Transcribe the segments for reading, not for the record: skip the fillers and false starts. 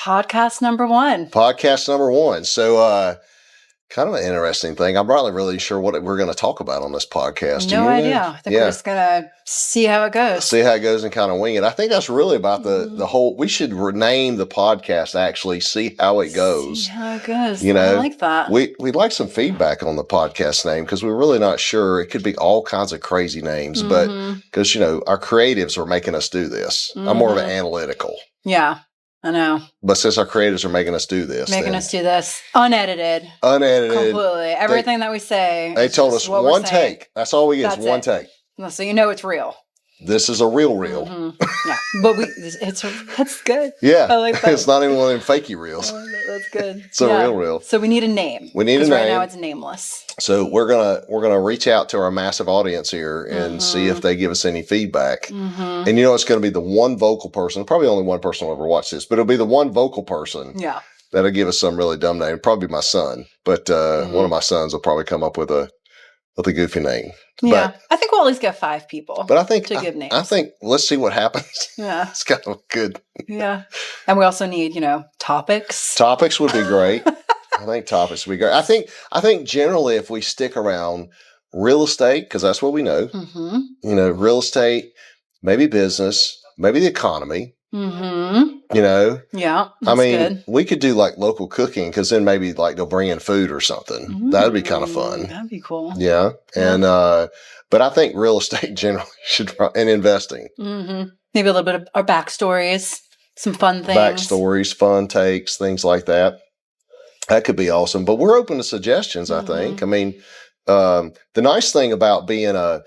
podcast number one. Podcast number one. So, kind of an interesting thing. I'm not really sure what we're going to talk about on this podcast. No idea. I think we're just going to see how it goes. See how it goes and kind of wing it. I think that's really about the whole, we should rename the podcast, actually, see how it goes. See how it goes. I like that. We'd like some feedback on the podcast name because we're really not sure. It could be all kinds of crazy names, but because, our creatives are making us do this. I'm more of an analytical. Yeah. I know. But since our creators are making us do this. Unedited. Completely. Everything that we say. They told us one take. That's all we get is one take. So you know it's real. This is a real. Yeah. But that's good. Yeah. I like that. It's not even one of them fakey reels. That's good. It's a real. So we need a name. Right now it's nameless. So we're gonna reach out to our massive audience here and see if they give us any feedback. And it's going to be the one vocal person. Probably only one person will ever watch this, but it'll be the one vocal person. Yeah. That'll give us some really dumb name. Probably my son, but one of my sons will probably come up with a goofy name. Yeah, I think we'll at least get 5 people. But I think to give names. I think let's see what happens. Yeah, it's kind of good. Yeah, and we also need topics. Topics would be great. I think topics would be great. I think generally if we stick around real estate, because that's what we know. Real estate, maybe business, maybe the economy. Yeah, good. We could do like local cooking because then maybe like they'll bring in food or something. That'd be kind of fun. That'd be cool. Yeah. And, but I think real estate generally and investing. Maybe a little bit of our backstories, some fun things. Backstories, fun takes, things like that. That could be awesome. But we're open to suggestions, I think. The nice thing about being I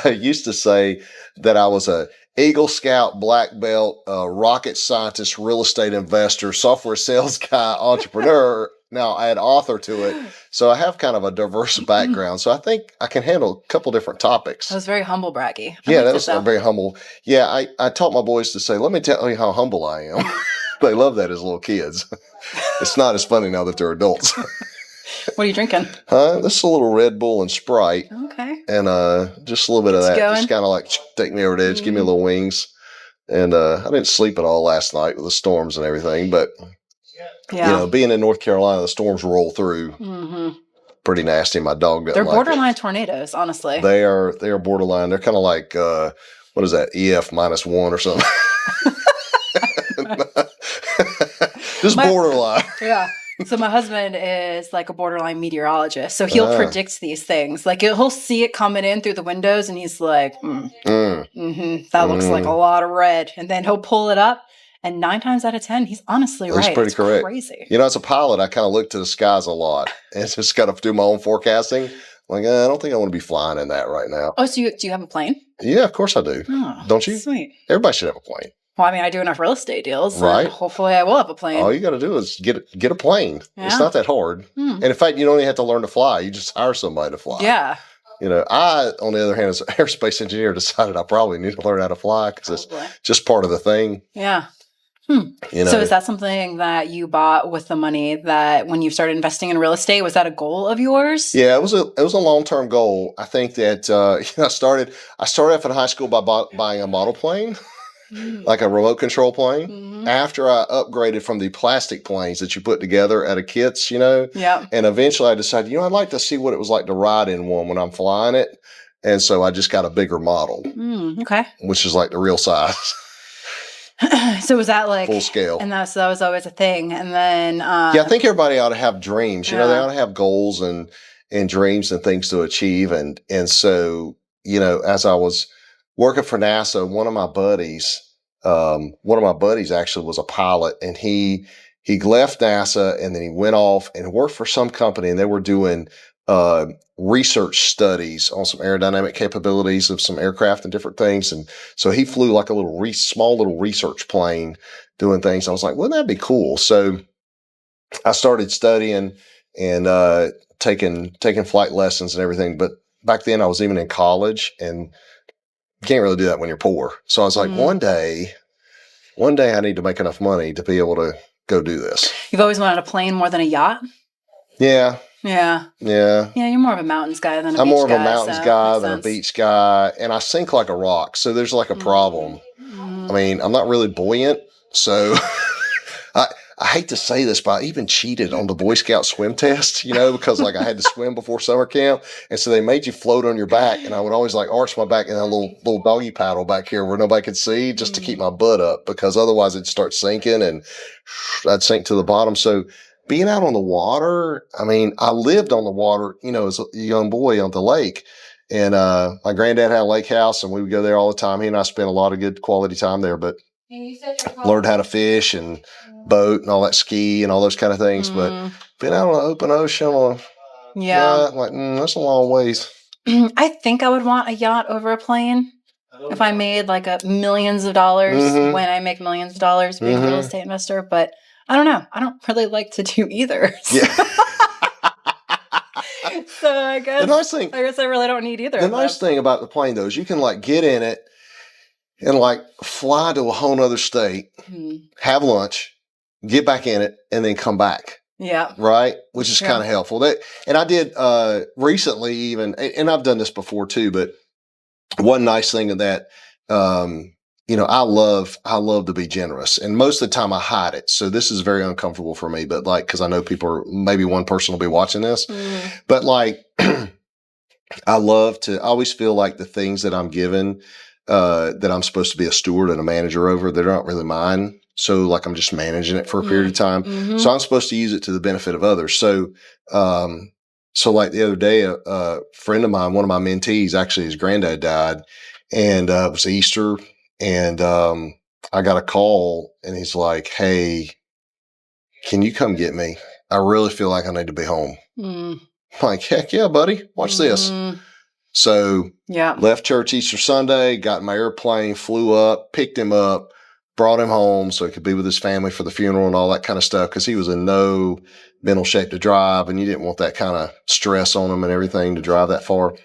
used to say that I was a Eagle Scout, black belt, rocket scientist, real estate investor, software sales guy, entrepreneur. Now I add author to it. So I have kind of a diverse background. So I think I can handle a couple different topics. That was very humble braggy. That was very humble. Yeah, I taught my boys to say, let me tell you how humble I am. They love that as little kids. It's not as funny now that they're adults. What are you drinking? This is a little Red Bull and Sprite. Okay. And just a little bit of that. Just kind of like take me over the edge, give me a little wings. And I didn't sleep at all last night with the storms and everything. But, being in North Carolina, the storms roll through. Pretty nasty. My dog doesn't They're like borderline tornadoes, honestly. They are borderline. They're kind of like, what is that, EF -1 or something. Just borderline. Yeah. So my husband is like a borderline meteorologist. So he'll predict these things. Like he'll see it coming in through the windows and he's like, that looks like a lot of red. And then he'll pull it up. And 9 times out of 10, he's honestly right. That's pretty correct. Crazy. As a pilot, I kind of look to the skies a lot and just got to do my own forecasting. Like, I don't think I want to be flying in that right now. Oh, so do you have a plane? Yeah, of course I do. Oh, don't you? Sweet. Everybody should have a plane. Well, I do enough real estate deals. Right. Hopefully I will have a plane. All you got to do is get a plane. Yeah. It's not that hard. And in fact, you don't even have to learn to fly. You just hire somebody to fly. Yeah. I, on the other hand, as an aerospace engineer, decided I probably need to learn how to fly because it's just part of the thing. Yeah. So is that something that you bought with the money that when you started investing in real estate, was that a goal of yours? Yeah, it was a long-term goal. I think that I started off in high school by buying a model plane, like a remote control plane. After I upgraded from the plastic planes that you put together at a kits, Yeah. And eventually I decided, I'd like to see what it was like to ride in one when I'm flying it. And so I just got a bigger model. Okay. Which is like the real size. So was that like full scale? And that was always a thing. And then I think everybody ought to have dreams. They ought to have goals and dreams and things to achieve. And so, as I was working for NASA, one of my buddies actually was a pilot, and he left NASA and then he went off and worked for some company, and they were doing research studies on some aerodynamic capabilities of some aircraft and different things. And so he flew like a little small little research plane doing things. I was like, wouldn't that be cool? So I started studying and taking flight lessons and everything. But back then I was even in college, and you can't really do that when you're poor. So I was like, one day I need to make enough money to be able to go do this. You've always wanted a plane more than a yacht? Yeah. Yeah. Yeah. Yeah, you're more of a mountains guy than a beach guy. I'm more of a mountains guy than a beach guy, and I sink like a rock. So there's like a problem. I'm not really buoyant. So I hate to say this, but I even cheated on the Boy Scout swim test, because like I had to swim before summer camp. And so they made you float on your back. And I would always like arch my back in a little doggy paddle back here where nobody could see, just to keep my butt up, because otherwise it'd start sinking and I'd sink to the bottom. So being out on the water, I mean, I lived on the water, as a young boy on the lake. And my granddad had a lake house and we would go there all the time. He and I spent a lot of good quality time there, but learned how to fish and boat and all that, ski and all those kind of things. But being out on the open ocean, that's a long ways. I think I would want a yacht over a plane if I made like millions of dollars when I make millions of dollars being a real estate investor. But I don't know. I don't really like to do either. Yeah. So I guess I really don't need either. The nice thing about the plane, though, is you can like get in it and like fly to a whole nother state, have lunch, get back in it, and then come back. Yeah. Right? Which is kind of helpful. And I did recently even, and I've done this before too, but one nice thing of that, I love to be generous, and most of the time I hide it. So this is very uncomfortable for me, but like, cause I know maybe one person will be watching this, but like, I always feel like the things that I'm given, that I'm supposed to be a steward and a manager over, they're not really mine. So like, I'm just managing it for a period of time. So I'm supposed to use it to the benefit of others. So, like the other day, a friend of mine, one of my mentees, actually his granddad died, and it was Easter, and I got a call, and he's like, "Hey, can you come get me? I really feel like I need to be home." I'm like, "Heck yeah, buddy! Watch this." So left church Easter Sunday, got in my airplane, flew up, picked him up, brought him home so he could be with his family for the funeral and all that kind of stuff, because he was in no mental shape to drive, and you didn't want that kind of stress on him and everything to drive that far.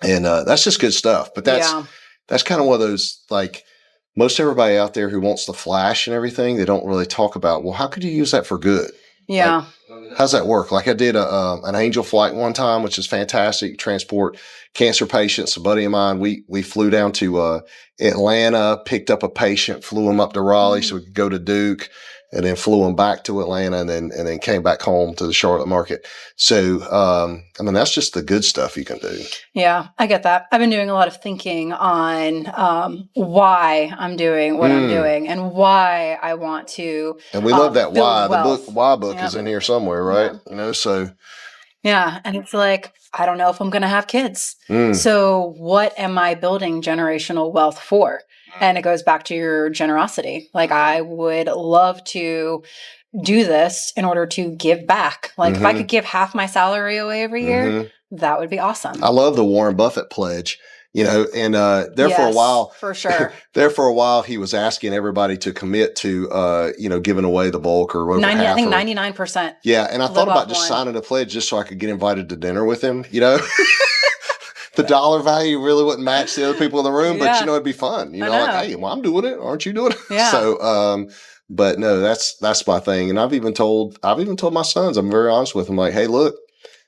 And that's just good stuff. But that's kind of one of those, like, most everybody out there who wants the flash and everything, they don't really talk about, well, how could you use that for good? Yeah. Like, how's that work? Like I did an angel flight one time, which is fantastic. Transport cancer patients. A buddy of mine, we flew down to Atlanta, picked up a patient, flew him up to Raleigh so we could go to Duke, and then flew him back to Atlanta, and then came back home to the Charlotte market. So, I mean, that's just the good stuff you can do. Yeah, I get that. I've been doing a lot of thinking on why I'm doing what I'm doing and why I want to. And we love that why. Wealth. The why book is in here somewhere, right? Yeah. So. Yeah. And it's like, I don't know if I'm going to have kids. So what am I building generational wealth for? And it goes back to your generosity. Like, I would love to do this in order to give back. Like, if I could give half my salary away every year, that would be awesome. I love the Warren Buffett pledge, and for a while, for sure. There for a while, he was asking everybody to commit to, giving away the bulk or whatever. I think 99%. Yeah. And I thought about just signing a pledge just so I could get invited to dinner with him, The dollar value really wouldn't match the other people in the room, but it'd be fun. Like, hey, well, I'm doing it. Aren't you doing it? Yeah. So, but no, that's my thing. And I've even told my sons, I'm very honest with them, like, hey, look,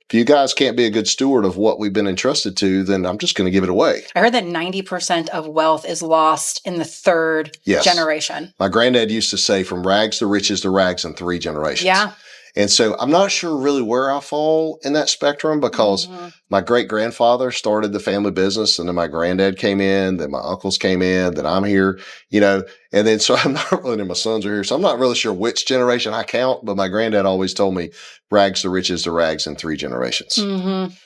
if you guys can't be a good steward of what we've been entrusted to, then I'm just going to give it away. I heard that 90% of wealth is lost in the third generation. My granddad used to say, from rags to riches to rags in 3 generations. Yeah. And so I'm not sure really where I fall in that spectrum, because my great-grandfather started the family business, and then my granddad came in, then my uncles came in, then I'm here, and then so I'm not really, and my sons are here. So I'm not really sure which generation I count, but my granddad always told me rags to riches to rags in 3 generations.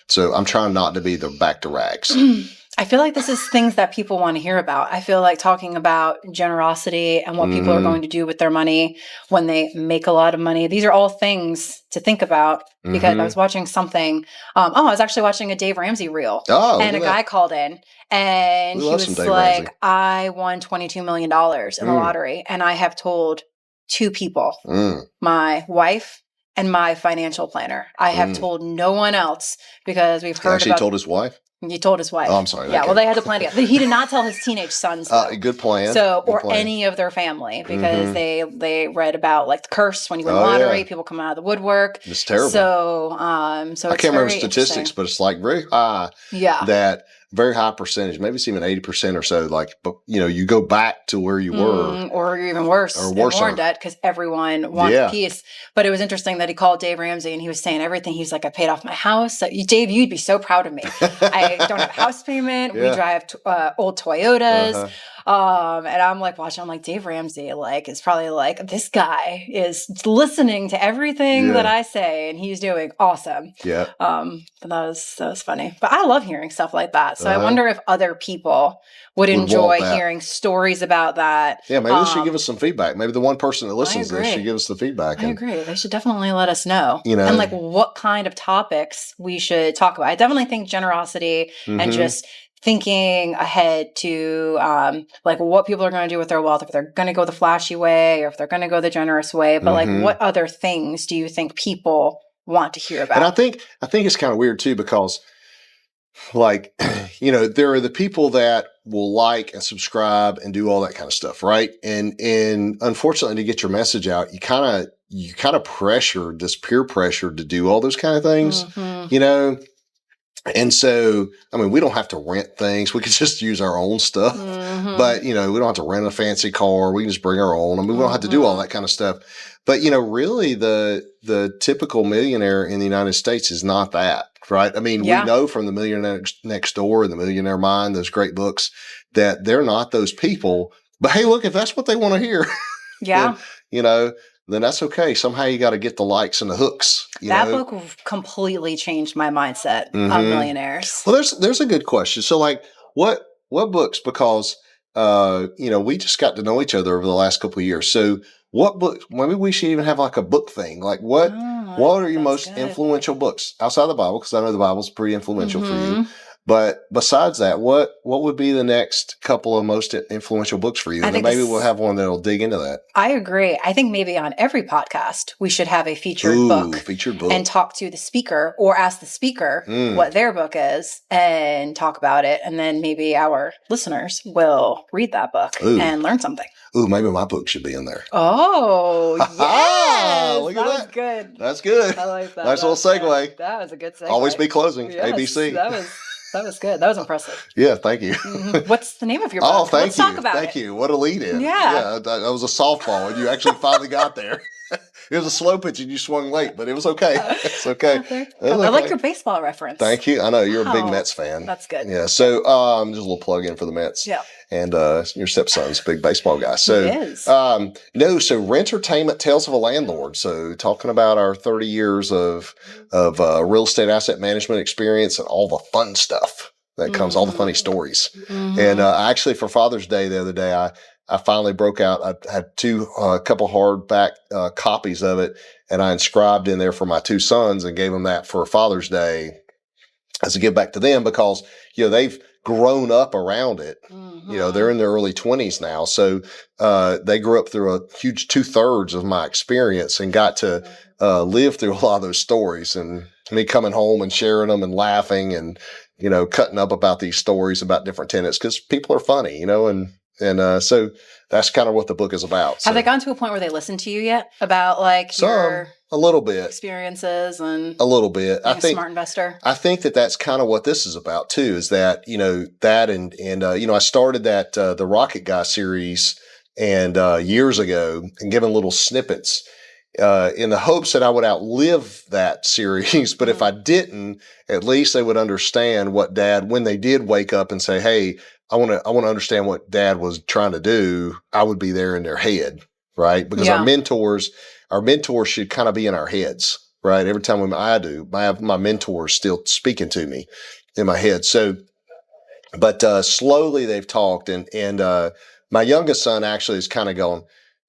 So I'm trying not to be the back to rags. I feel like this is things that people want to hear about. I feel like talking about generosity and what people are going to do with their money when they make a lot of money. These are all things to think about, because I was watching something. I was actually watching a Dave Ramsey reel. And a guy called in, and he was like, Ramsey. I won $22 million in the lottery, and I have told 2 people, my wife and my financial planner. I have told no one else, because we've heard about... He told his wife? He told his wife. Oh, I'm sorry. Yeah, well, they had to plan together. He did not tell his teenage sons. Good plan. So, any of their family, because they read about like the curse when you win the lottery, people come out of the woodwork. It's terrible. So, I can't remember statistics, but it's like very high. Yeah. That very high percentage, maybe it's even 80% or so. Like, but you go back to where you were, or even worse, or more worse in debt because everyone wants peace. But it was interesting that he called Dave Ramsey and he was saying everything. He's like, I paid off my house. So, Dave, you'd be so proud of me. I don't have a house payment. We drive old Toyotas. And I'm like watching, I'm like, Dave Ramsey, like, is probably like, this guy is listening to everything that I say and he's doing awesome. Yeah. But that was funny. But I love hearing stuff like that. So I wonder if other people would enjoy hearing stories about that. Yeah, maybe they should give us some feedback. Maybe the one person that listens to this should give us the feedback. I agree. They should definitely let us know. And like what kind of topics we should talk about. I definitely think generosity and just thinking ahead to like what people are going to do with their wealth, if they're going to go the flashy way or if they're going to go the generous way. But like what other things do you think people want to hear about? And I think it's kind of weird too, because like, there are the people that will like and subscribe and do all that kind of stuff, right? And unfortunately, to get your message out, you kind of pressured, this peer pressure to do all those kind of things, And so, I mean, we don't have to rent things. We can just use our own stuff. But, we don't have to rent a fancy car. We can just bring our own. I mean, we don't have to do all that kind of stuff. But, really the typical millionaire in the United States is not that, right? I mean, we know from The Millionaire Next Door and The Millionaire Mind, those great books, that they're not those people. But hey, look, if that's what they want to hear, then that's okay. Somehow you got to get the likes and the hooks. That book completely changed my mindset on millionaires. Well, there's a good question. So like what books, because, we just got to know each other over the last couple of years. So what books, maybe we should even have like a book thing. Like what are your most influential books outside of the Bible? Because I know the Bible's pretty influential for you. But besides that, what would be the next couple of most influential books for you? And then maybe we'll have one that'll dig into that. I agree. I think maybe on every podcast, we should have a featured book. And talk to the speaker or ask the speaker what their book is and talk about it. And then maybe our listeners will read that book and learn something. Ooh, maybe my book should be in there. Oh, yes. Look at that. Was good. That's good. I like that. Nice little segue. That was a good segue. Always be closing. Yes, ABC. That was good. That was impressive. Yeah, thank you. What's the name of your book? Oh, thank Let's you. talk about Thank you. What a lead in. Yeah. That was a softball, and you actually finally got there. It was a slow pitch, and you swung late, but it was okay. It's okay. I like your baseball reference. Thank you. I know you're a big Mets fan. That's good. Yeah. So, just a little plug in for the Mets. Yeah. And your stepson's a big baseball guy. So, he is. So Rentertainment Tales of a Landlord. So, talking about our 30 years of real estate asset management experience and all the fun stuff that comes, all the funny stories. And actually, for Father's Day the other day, I finally broke out. I had a couple hardback copies of it, and I inscribed in there for my two sons and gave them that for Father's Day as a give back to them, because they've grown up around it. They're in their early 20s now, so they grew up through a huge 2/3 of my experience and got to live through a lot of those stories, and me coming home and sharing them and laughing and cutting up about these stories about different tenants, because people are funny, and so that's kind of what the book is about. Have they gotten to a point where they listen to you yet about like your a little bit experiences and a little bit? I think smart investor. I think that's kind of what this is about too. Is that that and I started that the Rocket Guy series and years ago, and giving little snippets in the hopes that I would outlive that series. But if I didn't, at least they would understand what Dad, when they did wake up and say, "Hey, I want to understand what Dad was trying to do," I would be there in their head, right? Because our mentors should kind of be in our heads, right? Every time I do, my mentor is still speaking to me in my head. So, but slowly they've talked, and my youngest son actually is kind of going,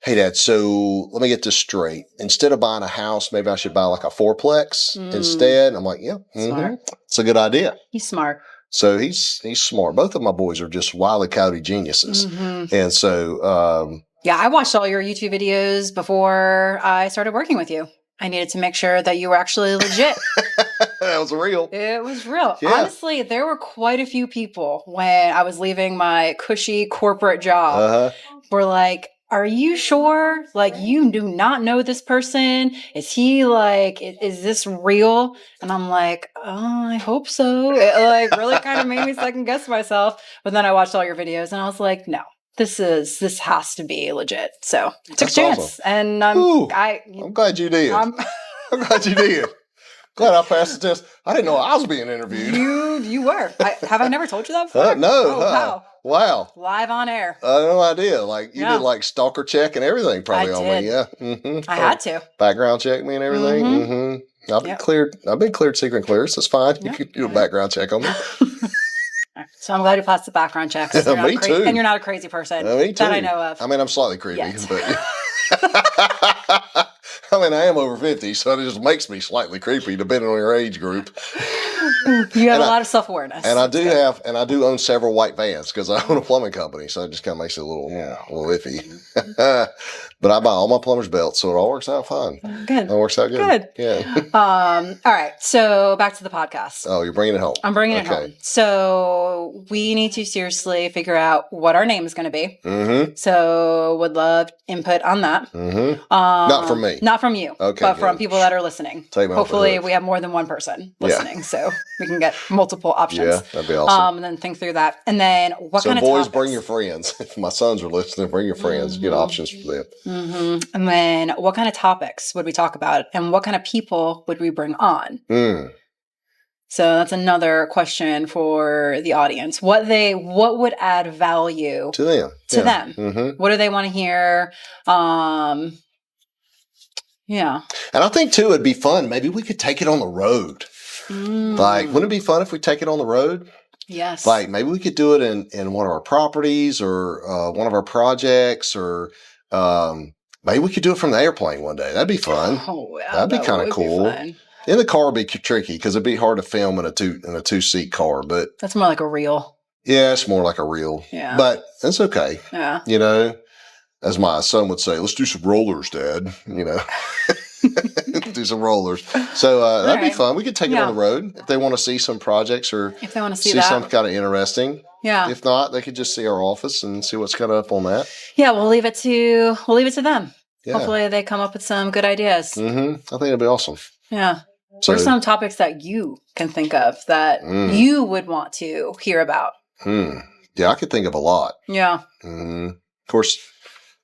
"Hey, Dad, so let me get this straight. Instead of buying a house, maybe I should buy like a fourplex instead." I'm like, "Yeah, it's a good idea." He's smart. So he's smart. Both of my boys are just Wile E. Coyote geniuses. And so, I watched all your YouTube videos before I started working with you. I needed to make sure that you were actually legit. That was real. It was real. Yeah. Honestly, there were quite a few people when I was leaving my cushy corporate job were like, are you sure? Like, you do not know this person? Is he like, is this real? And I'm like, oh, I hope so. It like really kind of made me second guess myself. But then I watched all your videos and I was like, no, this has to be legit. So I took a chance. Awesome. And I'm I'm glad you did. I'm glad you did. Glad I passed the test. I didn't know I was being interviewed. You were. Have I never told you that before? No. Oh, wow. Live on air. I had no idea. Like you did like stalker check and everything probably on me. Yeah. I had to. Background check me and everything. I've been cleared. I've been cleared secret clearance. That's fine. You can do a background check on me. So I'm glad you passed the background checks. Me too. And you're not a crazy person me too. that I know of. I mean, I'm slightly creepy, but I mean, I am over 50, so it just makes me slightly creepy, depending on your age group. You have a lot of self-awareness. And I do own several white vans because I own a plumbing company, so it just kind of makes it a little iffy. But I buy all my plumber's belts, so it all works out fine. Good. It works out good. Yeah. All right. So back to the podcast. Oh, you're bringing it home. I'm bringing it home. So we need to seriously figure out what our name is going to be. Mm-hmm. So would love input on that. Mm-hmm. Not from me. Not from you. Okay. But from people that are listening. Hopefully we have more than one person listening, so we can get multiple options. Yeah, that'd be awesome. And then think through that. And then what kind of topics? So boys, bring your friends. If my sons are listening, bring your friends. Get options for them. Mm-hmm. And then what kind of topics would we talk about? And what kind of people would we bring on? So that's another question for the audience. What would add value to them? Mm-hmm. What do they want to hear? Yeah. And I think too, it'd be fun. Maybe we could take it on the road. Like, wouldn't it be fun if we take it on the road? Yes. Like maybe we could do it in one of our properties or one of our projects, or maybe we could do it from the airplane one day. That'd be fun. Oh, yeah, that'd be kind of cool. In the car would be tricky because it'd be hard to film in a 2-seat car. But that's more like a reel. Yeah, it's more like a reel. Yeah, but it's okay. Yeah, you know, as my son would say, let's do some rollers, Dad. You know. Do some rollers. So that'd be fun. We could take it on the road if they want to see some projects or if they want to see something kind of interesting. Yeah. If not, they could just see our office and see what's kind of up on that. Yeah, we'll leave it to them. Yeah. Hopefully they come up with some good ideas. Mm-hmm. I think it'd be awesome. Yeah. So, what are some topics that you can think of that you would want to hear about? Yeah, I could think of a lot. Yeah. Of course,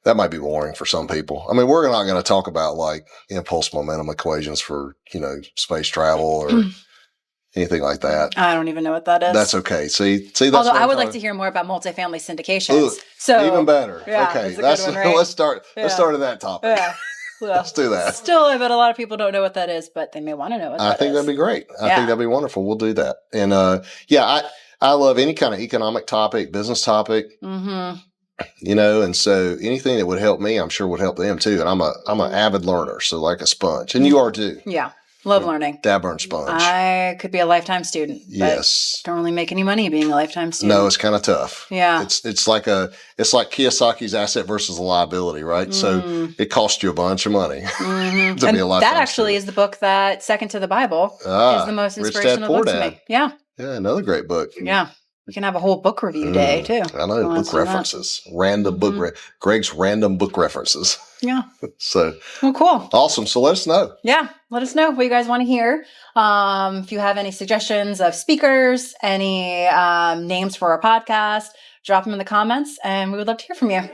that might be boring for some people. I mean, we're not going to talk about like impulse momentum equations for, space travel or anything like that. I don't even know what that is. That's okay. See, that's although I would like to hear more about multifamily syndications. So even better. Yeah, okay, right? Let's start at that topic. Yeah. Well, let's do that. Still, I bet a lot of people don't know what that is, but they may want to know what that is. I think that'd be great. I think that'd be wonderful. We'll do that. And I love any kind of economic topic, business topic. Mm-hmm. And so anything that would help me, I'm sure would help them too. And I'm an avid learner, so like a sponge, and you are too. Yeah, love learning. Dab-burn sponge. I could be a lifetime student. Yes, don't really make any money being a lifetime student. No, it's kind of tough. Yeah, it's like Kiyosaki's asset versus a liability, right? So it costs you a bunch of money to be a lifetime. That actually is the book that, second to the Bible, is the most inspirational book to me. Yeah, another great book. Yeah. We can have a whole book review day, too. I know, book references. Random book, Greg's random book references. Yeah. So. Well, cool. Awesome. So let us know. Yeah. Let us know what you guys want to hear. If you have any suggestions of speakers, any names for our podcast, drop them in the comments, and we would love to hear from you.